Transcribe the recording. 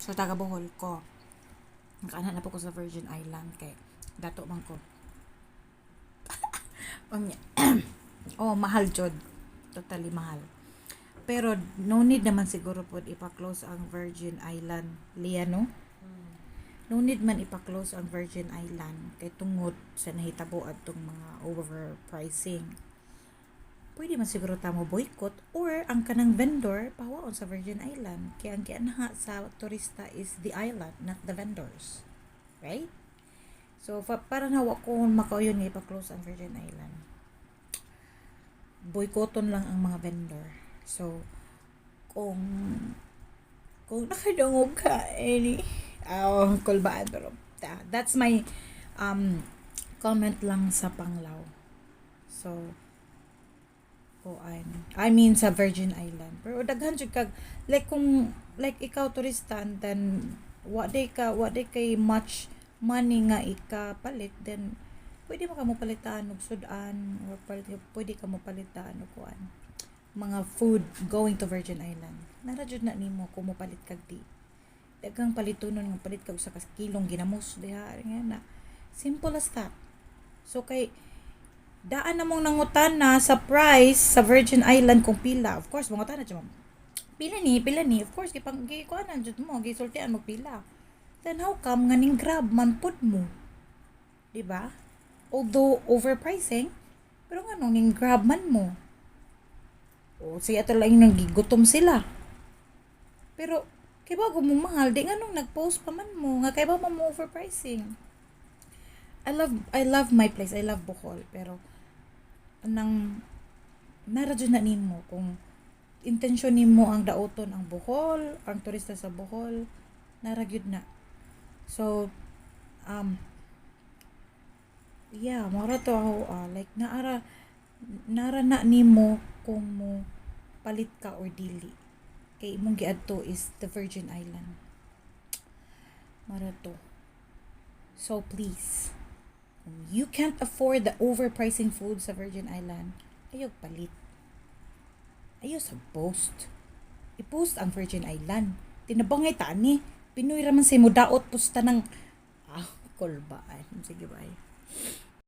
So taga Bohol ko. Nakaanak na po ko sa Virgin Island kay dato man ko. Unya. Oh, mahal jud. Totally mahal. Pero no need naman siguro po ipa-close ang Virgin Island, Liano. No need man ipa-close ang Virgin Island kay tungod sa nahitabo adtong mga overpricing. Pwede man siguro ta mo boycott or ang kanang vendor pahawaon sa Virgin Island. Kaya ang kianha sa turista is the island, not the vendors. Right? So, para na wa ko makauyon nga ipa-close ang Virgin Island. Boycotton lang ang mga vendor. So, kung nakadungog ka, kulbaan, pero that's my comment lang sa Panglao. So, I mean sa Virgin Island. Pero daghan jud kag like kung like ikaw turista then what day kay much money nga ikapalit, then pwede mo ka mo palitan og sudan or pwede ka mo palitan og kuan mga food going to Virgin Island. Nara jud na nimo kung mo palit kag di. Daghang palitunon nga palit kag usa ka kilong ginamos diha nga na. Simple as that. So kay daan na mong nangutana sa price sa Virgin Island kung pila. Of course, mangutana siya, pila ni. Of course, gikuanan jud mo, gisultian mo pila. Then how come nga ning grab man pud mo? Diba? Although overpricing, pero nga nung ning grab man mo. O siya to lang nang gigutom sila. Pero kay bago mo mahal, di nga nung nag-post pa man mo, nga kay ba mo overpricing. I love my place. I love Bohol, pero nang naradyo na nimo kung intensyon nimo ang daoton ang Bohol, ang turista sa Bohol, naragyud na. So yeah, mora to ako like nara na nimo kung mo palit ka or dili. Kay imong giadto is the Virgin Island. Mara to. So please, kung you can't afford the overpricing food sa Virgin Island, ayaw palit. Ayaw sa post. I-post ang Virgin Island. Tinabangay tani. Pinoy raman sa mo daot pusta ng kulbaan. Sige, bye.